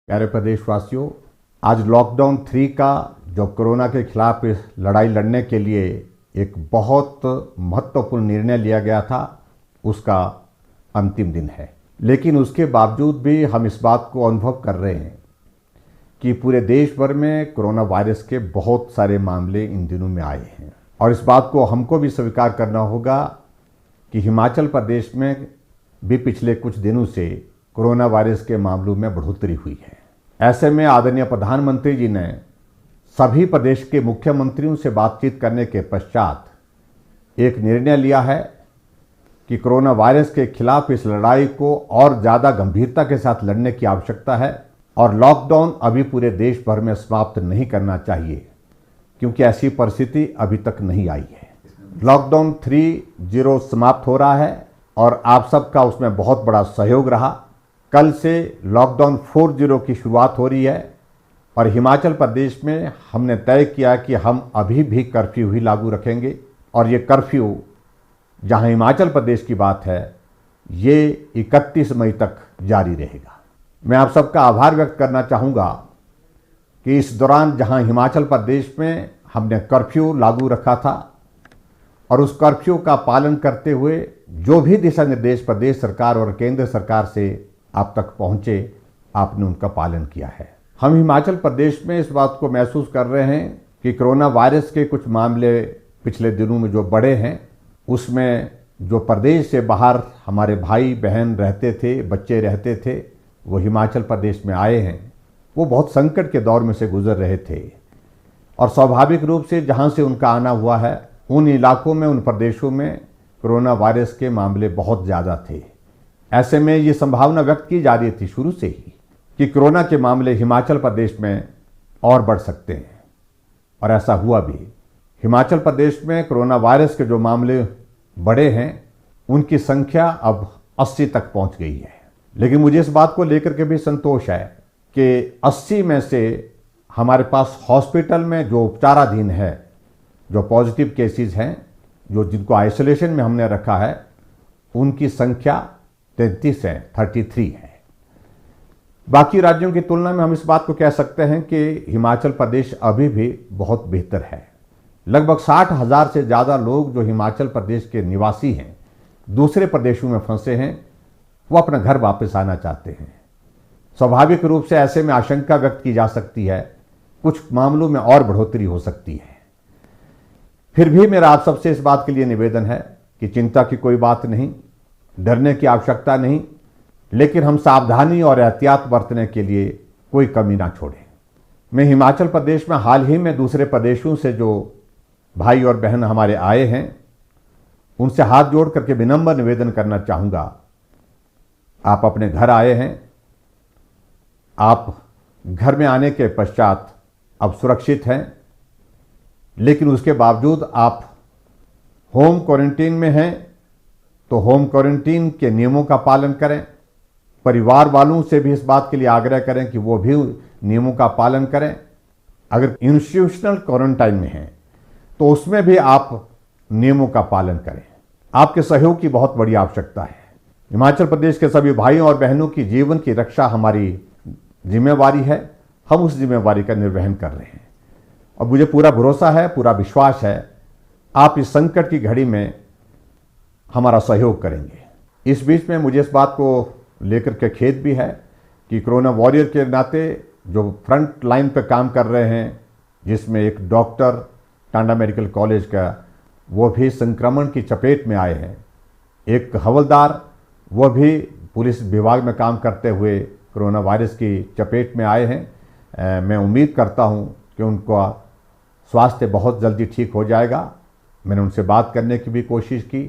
प्यारे प्रदेशवासियों, आज लॉकडाउन 3 का जो कोरोना के खिलाफ इस लड़ाई लड़ने के लिए एक बहुत महत्वपूर्ण निर्णय लिया गया था, उसका अंतिम दिन है। लेकिन उसके बावजूद भी हम इस बात को अनुभव कर रहे हैं कि पूरे देश भर में कोरोना वायरस के बहुत सारे मामले इन दिनों में आए हैं। और इस बात को हमको भी स्वीकार करना होगा कि हिमाचल प्रदेश में भी पिछले कुछ दिनों से कोरोना वायरस के मामलों में बढ़ोतरी हुई है। ऐसे में आदरणीय प्रधानमंत्री जी ने सभी प्रदेश के मुख्यमंत्रियों से बातचीत करने के पश्चात एक निर्णय लिया है कि कोरोना वायरस के खिलाफ इस लड़ाई को और ज़्यादा गंभीरता के साथ लड़ने की आवश्यकता है और लॉकडाउन अभी पूरे देश भर में समाप्त नहीं करना चाहिए, क्योंकि ऐसी परिस्थिति अभी तक नहीं आई है। लॉकडाउन 3.0 समाप्त हो रहा है और आप सबका उसमें बहुत बड़ा सहयोग रहा। कल से लॉकडाउन 4.0 की शुरुआत हो रही है और हिमाचल प्रदेश में हमने तय किया कि हम अभी भी कर्फ्यू ही लागू रखेंगे और ये कर्फ्यू, जहां हिमाचल प्रदेश की बात है, ये 31 मई तक जारी रहेगा। मैं आप सबका आभार व्यक्त करना चाहूँगा कि इस दौरान जहां हिमाचल प्रदेश में हमने कर्फ्यू लागू रखा था और उस कर्फ्यू का पालन करते हुए जो भी दिशा निर्देश प्रदेश सरकार और केंद्र सरकार से आप तक पहुँचे, आपने उनका पालन किया है। हम हिमाचल प्रदेश में इस बात को महसूस कर रहे हैं कि कोरोना वायरस के कुछ मामले पिछले दिनों में जो बढ़े हैं, उसमें जो प्रदेश से बाहर हमारे भाई बहन रहते थे, बच्चे रहते थे, वो हिमाचल प्रदेश में आए हैं। वो बहुत संकट के दौर में से गुजर रहे थे और स्वाभाविक रूप से जहाँ से उनका आना हुआ है, उन इलाकों में, उन प्रदेशों में कोरोना वायरस के मामले बहुत ज़्यादा थे। ऐसे में ये संभावना व्यक्त की जा रही थी शुरू से ही कि कोरोना के मामले हिमाचल प्रदेश में और बढ़ सकते हैं, और ऐसा हुआ भी। हिमाचल प्रदेश में कोरोना वायरस के जो मामले बढ़े हैं, उनकी संख्या अब 80 तक पहुंच गई है। लेकिन मुझे इस बात को लेकर के भी संतोष है कि 80 में से हमारे पास हॉस्पिटल में जो उपचाराधीन है, जो पॉजिटिव केसेस हैं, जो जिनको आइसोलेशन में हमने रखा है, उनकी संख्या 33 है, 33 है। बाकी राज्यों की तुलना में हम इस बात को कह सकते हैं कि हिमाचल प्रदेश अभी भी बहुत बेहतर है। लगभग 60,000 से ज़्यादा लोग जो हिमाचल प्रदेश के निवासी हैं, दूसरे प्रदेशों में फंसे हैं, वो अपना घर वापस आना चाहते हैं। स्वाभाविक रूप से ऐसे में आशंका व्यक्त की जा सकती है कुछ मामलों में और बढ़ोतरी हो सकती है। फिर भी मेरा आप सबसे इस बात के लिए निवेदन है कि चिंता की कोई बात नहीं, डरने की आवश्यकता नहीं, लेकिन हम सावधानी और एहतियात बरतने के लिए कोई कमी ना छोड़ें। मैं हिमाचल प्रदेश में हाल ही में दूसरे प्रदेशों से जो भाई और बहन हमारे आए हैं, उनसे हाथ जोड़ करके विनम्र निवेदन करना चाहूँगा। आप अपने घर आए हैं, आप घर में आने के पश्चात अब सुरक्षित हैं, लेकिन उसके बावजूद आप होम क्वारंटीन में हैं, तो होम क्वारंटीन के नियमों का पालन करें। परिवार वालों से भी इस बात के लिए आग्रह करें कि वो भी नियमों का पालन करें। अगर इंस्टीट्यूशनल क्वारंटाइन में हैं, तो उसमें भी आप नियमों का पालन करें। आपके सहयोग की बहुत बड़ी आवश्यकता है। हिमाचल प्रदेश के सभी भाइयों और बहनों की जीवन की रक्षा हमारी जिम्मेवारी है। हम उस जिम्मेवारी का निर्वहन कर रहे हैं और मुझे पूरा भरोसा है, पूरा विश्वास है, आप इस संकट की घड़ी में हमारा सहयोग करेंगे। इस बीच में मुझे इस बात को लेकर के खेद भी है कि कोरोना वॉरियर के नाते जो फ्रंट लाइन पे काम कर रहे हैं, जिसमें एक डॉक्टर टांडा मेडिकल कॉलेज का, वो भी संक्रमण की चपेट में आए हैं। एक हवलदार, वो भी पुलिस विभाग में काम करते हुए कोरोना वायरस की चपेट में आए हैं। मैं उम्मीद करता हूं कि उनका स्वास्थ्य बहुत जल्दी ठीक हो जाएगा। मैंने उनसे बात करने की भी कोशिश की,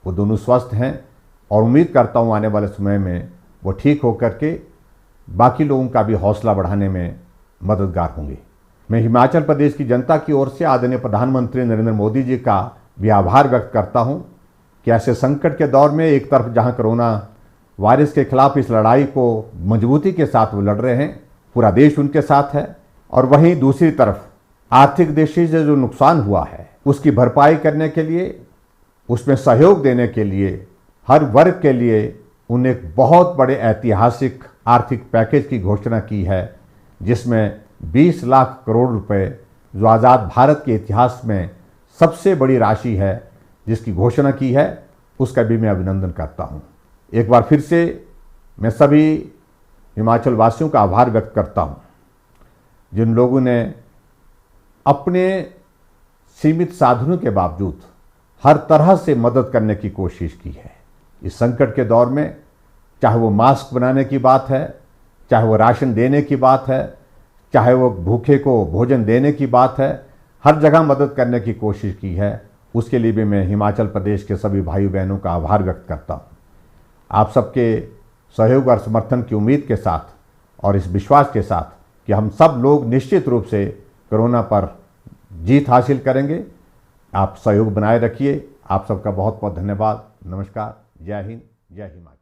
वो दोनों स्वस्थ हैं और उम्मीद करता हूं आने वाले समय में वो ठीक होकर के बाकी लोगों का भी हौसला बढ़ाने में मददगार होंगे। मैं हिमाचल प्रदेश की जनता की ओर से आदरणीय प्रधानमंत्री नरेंद्र मोदी जी का भी आभार व्यक्त करता हूं कि ऐसे संकट के दौर में एक तरफ जहां कोरोना वायरस के खिलाफ इस लड़ाई को मजबूती के साथ वो लड़ रहे हैं, पूरा देश उनके साथ है, और वहीं दूसरी तरफ आर्थिक दृष्टि से जो नुकसान हुआ है उसकी भरपाई करने के लिए, उसमें सहयोग देने के लिए हर वर्ग के लिए उन्हें एक बहुत बड़े ऐतिहासिक आर्थिक पैकेज की घोषणा की है, जिसमें 20 लाख करोड़ रुपए, जो आज़ाद भारत के इतिहास में सबसे बड़ी राशि है, जिसकी घोषणा की है, उसका भी मैं अभिनंदन करता हूं। एक बार फिर से मैं सभी हिमाचल वासियों का आभार व्यक्त करता हूं, जिन लोगों ने अपने सीमित साधनों के बावजूद हर तरह से मदद करने की कोशिश की है। इस संकट के दौर में चाहे वो मास्क बनाने की बात है, चाहे वो राशन देने की बात है, चाहे वो भूखे को भोजन देने की बात है, हर जगह मदद करने की कोशिश की है। उसके लिए भी मैं हिमाचल प्रदेश के सभी भाई बहनों का आभार व्यक्त करता हूँ। आप सबके सहयोग और समर्थन की उम्मीद के साथ और इस विश्वास के साथ कि हम सब लोग निश्चित रूप से कोरोना पर जीत हासिल करेंगे, आप सहयोग बनाए रखिए। आप सबका बहुत बहुत धन्यवाद। नमस्कार। जय हिंद, जय हिमाचल।